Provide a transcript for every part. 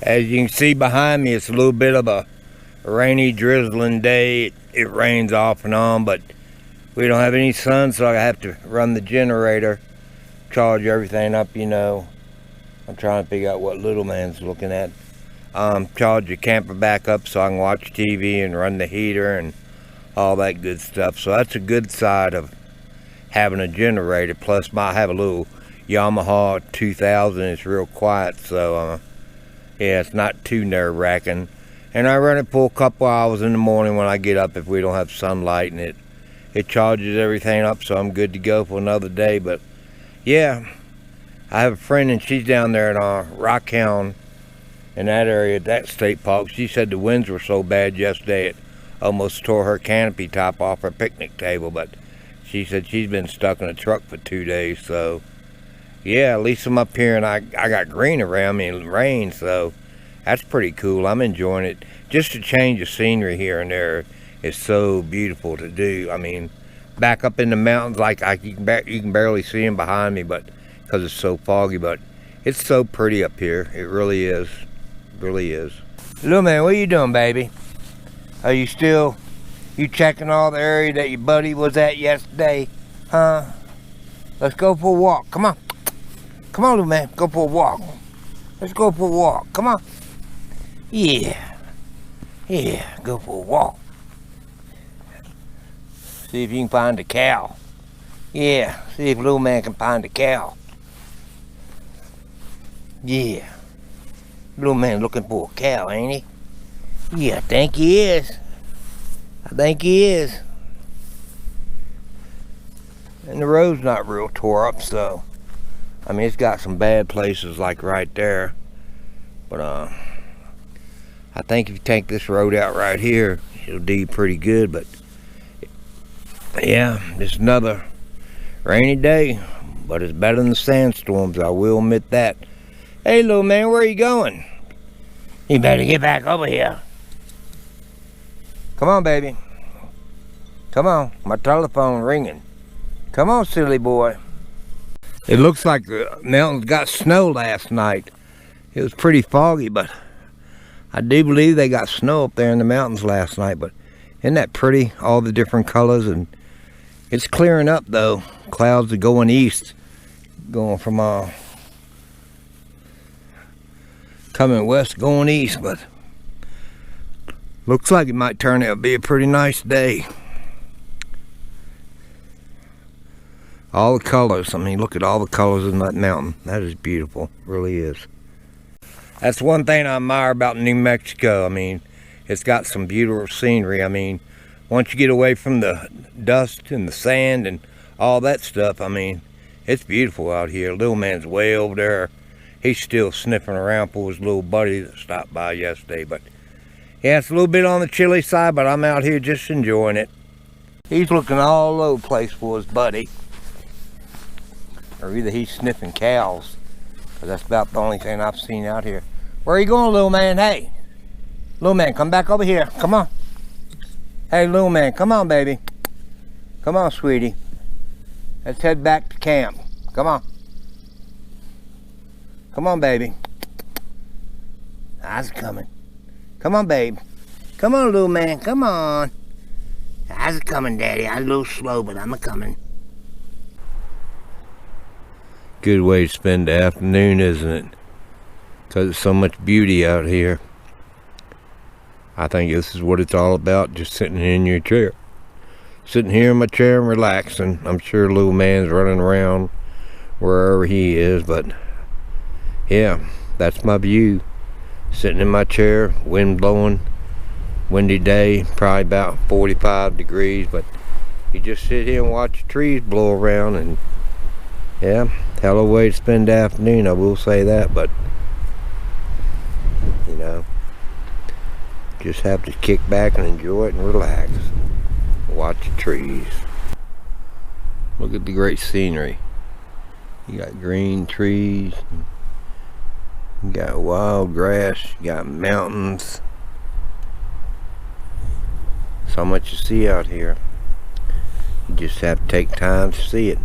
As you can see behind me, it's a little bit of a rainy, drizzling day. It rains off and on, but we don't have any sun, so I have to run the generator, charge everything up, you know. I'm trying to figure out what little man's looking at. Charge the camper back up so I can watch TV and run the heater and all that good stuff. So that's a good side of having a generator. Plus, I have a little Yamaha 2000. It's real quiet, so yeah, it's not too nerve-wracking. And I run it for a couple hours in the morning when I get up if we don't have sunlight, and it charges everything up, so I'm good to go for another day. But yeah, I have a friend, and she's down there in Rockhound, in that area, that state park. She said the winds were so bad yesterday it almost tore her canopy top off her picnic table. But she said she's been stuck in a truck for 2 days. So yeah, at least I'm up here and I got green around me and rain, so that's pretty cool. I'm enjoying it. Just to change the scenery here and there is so beautiful to do. I mean, back up in the mountains, like you can barely see them behind me, but because it's so foggy. But it's so pretty up here. It really is. It really is. Little man, what are you doing, baby? Are you checking all the area that your buddy was at yesterday? Huh? Let's go for a walk. Come on. Come on, little man. Go for a walk. Let's go for a walk. Come on. Yeah. Yeah, go for a walk. See if you can find a cow. Yeah, see if little man can find a cow. Yeah. Little man looking for a cow, ain't he? Yeah, I think he is. I think he is. And the road's not real tore up, so I mean, it's got some bad places like right there. But I think if you take this road out right here, it'll do you pretty good. But yeah, it's another rainy day, but it's better than the sandstorms, I will admit that. Hey, little man, where are you going? You better get back over here. Come on, baby. Come on, my telephone ringing. Come on, silly boy. It looks like the mountains got snow last night. It was pretty foggy, but I do believe they got snow up there in the mountains last night. But isn't that pretty? All the different colors, and it's clearing up though. Clouds are going east, going from coming west, going east. But looks like it might turn out to be a pretty nice day. All the colors, I mean, look at all the colors in that mountain. That is beautiful, really is. That's one thing I admire about New Mexico. I mean, it's got some beautiful scenery. I mean, once you get away from the dust and the sand and all that stuff, I mean, it's beautiful out here. Little man's way over there. He's still sniffing around for his little buddy that stopped by yesterday. But yeah, it's a little bit on the chilly side, but I'm out here just enjoying it. He's looking all over the place for his buddy. Or either he's sniffing cows, because that's about the only thing I've seen out here. Where are you going, little man? Hey, little man, come back over here. Come on. Hey, little man, come on, baby. Come on, sweetie. Let's head back to camp. Come on. Come on, baby. I was coming. Come on, babe. Come on, little man. Come on. I was coming, Daddy. I was a little slow, but I'm a-coming. Good way to spend the afternoon, isn't it? Because there's so much beauty out here. I think this is what it's all about, just sitting in your chair. Sitting here in my chair and relaxing. I'm sure little man's running around wherever he is, but yeah, that's my view. Sitting in my chair, wind blowing, windy day, probably about 45 degrees, but you just sit here and watch the trees blow around, and yeah, hell of a way to spend the afternoon, I will say that. But you know, just have to kick back and enjoy it and relax. Watch the trees. Look at the great scenery. You got green trees, you got wild grass, you got mountains. So much to see out here. You just have to take time to see it.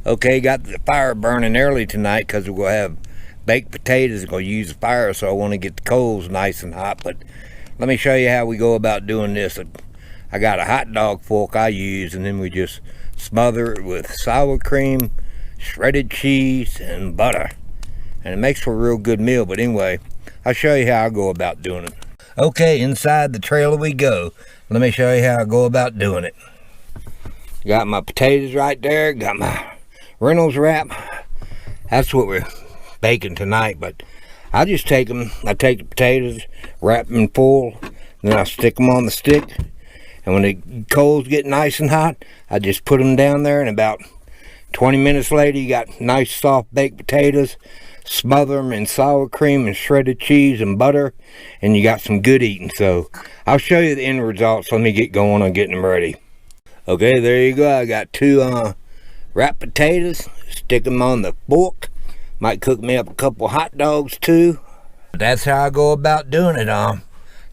Okay, got the fire burning early tonight because we're going to have baked potatoes. I'm going to use a fire, so I want to get the coals nice and hot. But let me show you how we go about doing this. I got a hot dog fork I use, and then we just smother it with sour cream, shredded cheese, and butter. And it makes for a real good meal. But anyway, I'll show you how I go about doing it. Okay, inside the trailer we go. Let me show you how I go about doing it. Got my potatoes right there. Got my Reynolds wrap. That's what we're baking tonight. But I just take them. I take the potatoes, wrap them in foil, then I stick them on the stick. And when the coals get nice and hot, I just put them down there. And about 20 minutes later, you got nice soft baked potatoes. Smother them in sour cream and shredded cheese and butter, and you got some good eating. So I'll show you the end results. Let me get going on getting them ready. Okay, there you go. I got 2 wrapped potatoes. Stick them on the fork. Might cook me up a couple hot dogs too. But that's how I go about doing it.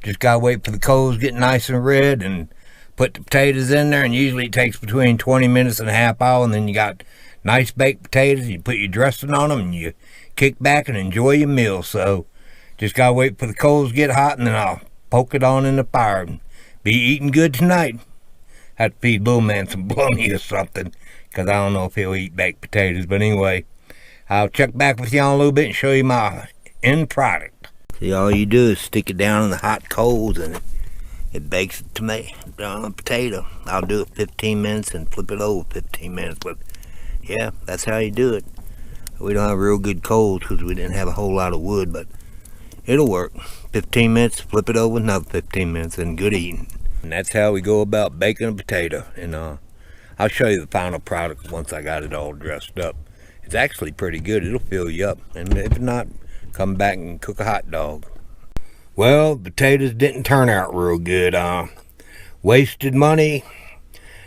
Just gotta wait for the coals to get nice and red and put the potatoes in there, and usually it takes between 20 minutes and a half hour, and then you got nice baked potatoes. You put your dressing on them and you kick back and enjoy your meal. So just gotta wait for the coals to get hot, and then I'll poke it on in the fire and be eating good tonight. Have to feed little man some bologna or something, because I don't know if he'll eat baked potatoes. But anyway, I'll check back with y'all in a little bit and show you my end product. See, all you do is stick it down in the hot coals and it bakes the potato. I'll do it 15 minutes and flip it over 15 minutes. But yeah, that's how you do it. We don't have real good coals because we didn't have a whole lot of wood, but it'll work. 15 minutes, flip it over, another 15 minutes, and good eating. And that's how we go about baking a potato. And I'll show you the final product once I got it all dressed up. It's actually pretty good. It'll fill you up. And if not, come back and cook a hot dog. Well, the potatoes didn't turn out real good. Wasted money.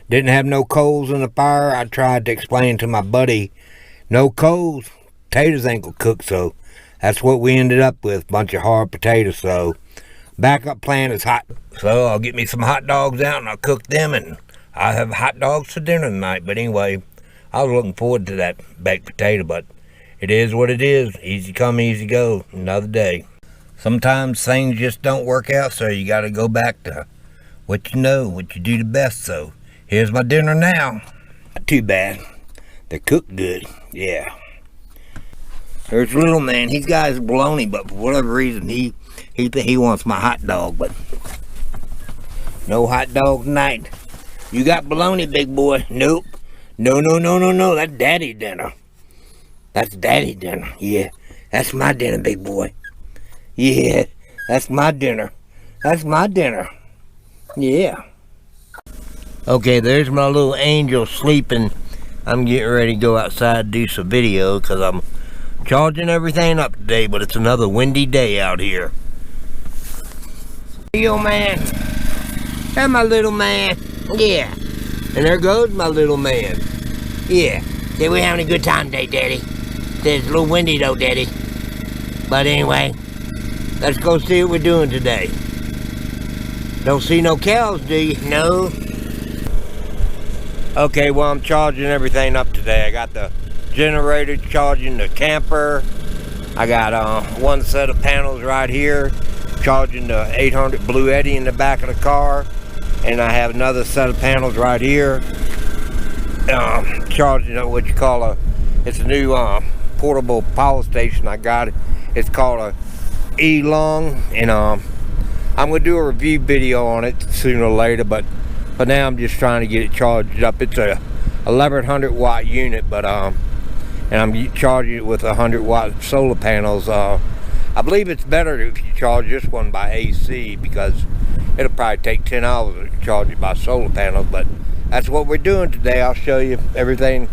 Didn't have no coals in the fire. I tried to explain to my buddy, no coals, potatoes ain't gonna cook. So that's what we ended up with, a bunch of hard potatoes. So backup plan is hot. So I'll get me some hot dogs out and I'll cook them, and I'll have hot dogs for dinner tonight. But anyway, I was looking forward to that baked potato, but it is what it is. Easy come, easy go. Another day. Sometimes things just don't work out, so you gotta go back to what you know, what you do the best. So here's my dinner now. Not too bad. They cook good, yeah. There's little man. He's got his bologna, but for whatever reason, he wants my hot dog. But no hot dog tonight. You got bologna, big boy? Nope. No. That's daddy dinner. That's daddy dinner. Yeah, that's my dinner, big boy. Yeah, that's my dinner. That's my dinner. Yeah. Okay, there's my little angel sleeping. I'm getting ready to go outside and do some video because I'm charging everything up today, but it's another windy day out here. Yo, man. There's my little man. Yeah. And there goes my little man. Yeah. Yeah, we're having a good time today, Daddy. It's a little windy though, Daddy. But anyway, let's go see what we're doing today. Don't see no cows, do you? No. Okay, well, I'm charging everything up today. I got the generator charging the camper. I got one set of panels right here charging the 800 Blue Eddy in the back of the car, and I have another set of panels right here charging what you call it's a new portable power station I got. It's called a E-Long, and I'm gonna do a review video on it sooner or later, but for now I'm just trying to get it charged up. It's a 1100 watt unit, but and I'm charging it with 100 watt solar panels. I believe it's better if you charge this one by AC, because it'll probably take 10 hours to charge it by solar panels. But that's what we're doing today. I'll show you everything.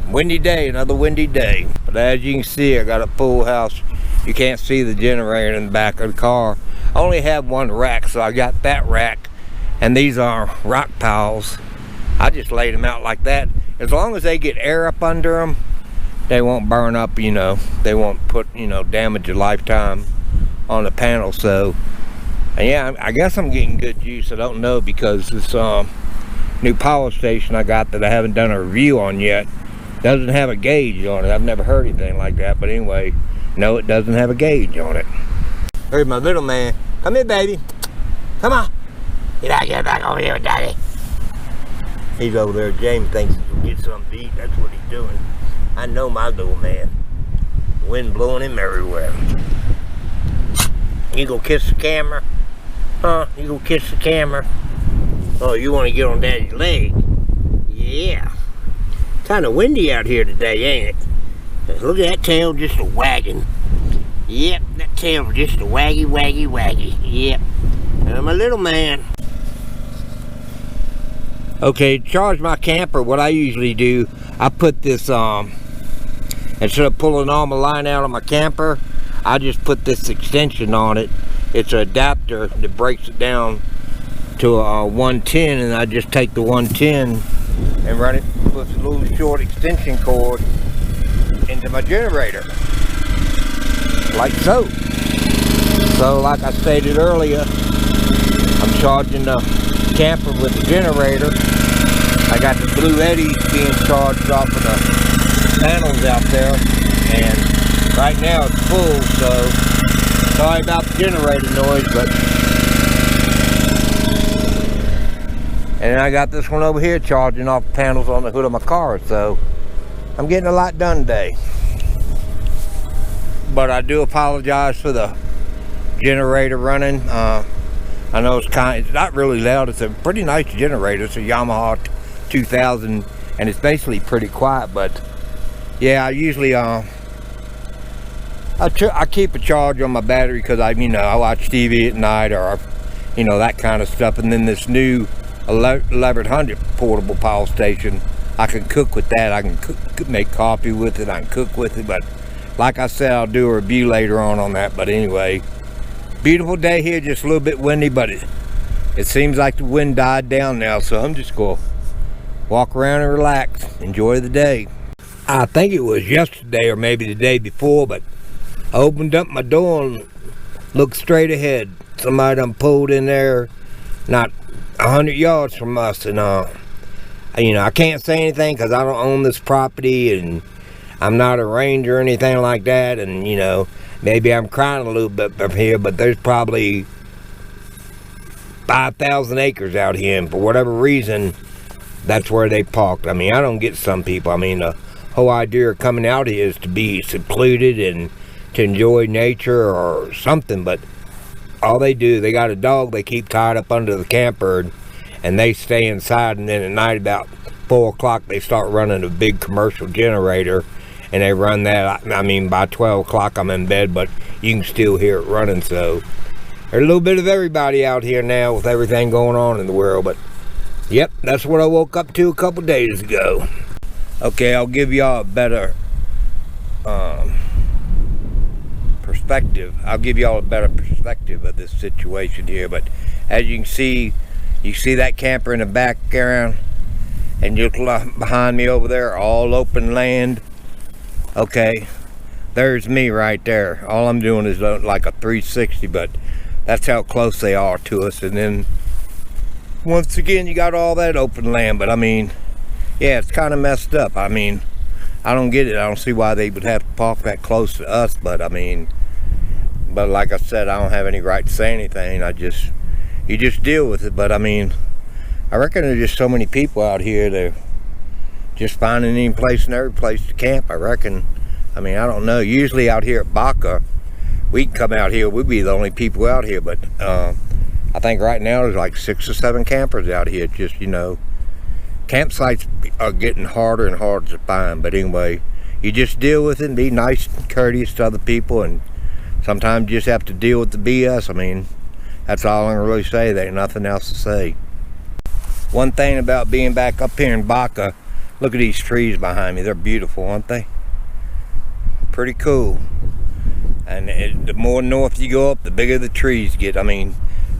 Windy day, another windy day. But as you can see, I got a full house. You can't see the generator in the back of the car. I only have one rack, so I got that rack. And these are rock piles. I just laid them out like that. As long as they get air up under them, they won't burn up, you know. They won't put, you know, damage a lifetime on the panel. So, and yeah, I guess I'm getting good juice. I don't know, because this new power station I got that I haven't done a review on yet doesn't have a gauge on it. I've never heard anything like that. But anyway, No, it doesn't have a gauge on it. Here's my little man. Come here, baby. Come on. Get back over here, Daddy. He's over there. James thinks he'll get something to eat. That's what he's doing. I know my little man. Wind blowing him everywhere. You gonna kiss the camera? Huh? You gonna kiss the camera? Oh, you want to get on Daddy's leg? Yeah. Kind of windy out here today, ain't it? Look at that tail just a wagging. Yep, that tail just a waggy, waggy, waggy. Yep. I'm a little man. Okay, to charge my camper, what I usually do, I put this, instead of pulling all my line out of my camper, I just put this extension on it. It's an adapter that breaks it down to a 110, and I just take the 110 and run it with a little short extension cord into my generator, like so. So like I stated earlier, I'm charging the camper with the generator. I got the blue eddies being charged off of the panels out there, and right now it's full, so sorry about the generator noise, but and then I got this one over here charging off panels on the hood of my car, so I'm getting a lot done today. But I do apologize for the generator running. I know it's not really loud. It's a pretty nice generator. It's a Yamaha 2000, and it's basically pretty quiet. But yeah, I usually I keep a charge on my battery because I watch TV at night, or that kind of stuff. And then this new 1100 portable power station, I can cook with that. I can make coffee with it. I can cook with it. But like I said, I'll do a review later on that. But anyway, beautiful day here, just a little bit windy, but it seems like the wind died down now, so I'm just going to walk around and relax, enjoy the day. I think it was yesterday or maybe the day before, but I opened up my door and looked straight ahead. Somebody done pulled in there not 100 yards from us, and I can't say anything because I don't own this property, and I'm not a ranger or anything like that, and maybe I'm crying a little bit from here, but there's probably 5,000 acres out here, and for whatever reason, that's where they parked. I mean, I don't get some people. I mean, the whole idea of coming out here is to be secluded and to enjoy nature or something, but all they do, they got a dog they keep tied up under the camper, and they stay inside, and then at night about 4 o'clock, they start running a big commercial generator, and they run that. I mean, by 12 o'clock, I'm in bed, but you can still hear it running. So there's a little bit of everybody out here now with everything going on in the world. But yep, that's what I woke up to a couple days ago. Okay, I'll give y'all a better perspective. I'll give y'all a better perspective of this situation here. But as you can see, you see that camper in the background, and you look behind me over there, all open land. Okay, there's me right there. All I'm doing is like a 360, but that's how close they are to us. And then once again, you got all that open land. But I mean, yeah, it's kind of messed up. I mean, I don't get it. I don't see why they would have to park that close to us. But I mean, but like I said, I don't have any right to say anything. You just deal with it. But I mean, I reckon there's just so many people out here that just finding any place and every place to camp, I reckon. I mean, I don't know. Usually out here at Baca, we can come out here, we'd be the only people out here, but I think right now there's like 6 or 7 campers out here. Just, campsites are getting harder and harder to find. But anyway, you just deal with it and be nice and courteous to other people, and sometimes you just have to deal with the BS. I mean, that's all I'm gonna really say. There ain't nothing else to say. One thing about being back up here in Baca, look at these trees behind me. They're beautiful, aren't they? Pretty cool. And the more north you go up, the bigger the trees get. I mean,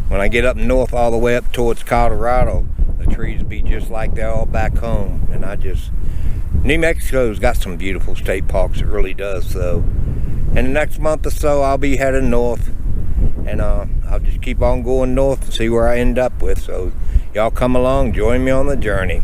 when I get up north all the way up towards Colorado, the trees be just like they're all back home. And New Mexico's got some beautiful state parks. It really does. So in the next month or so, I'll be heading north, and I'll just keep on going north and see where I end up with. So y'all come along, join me on the journey.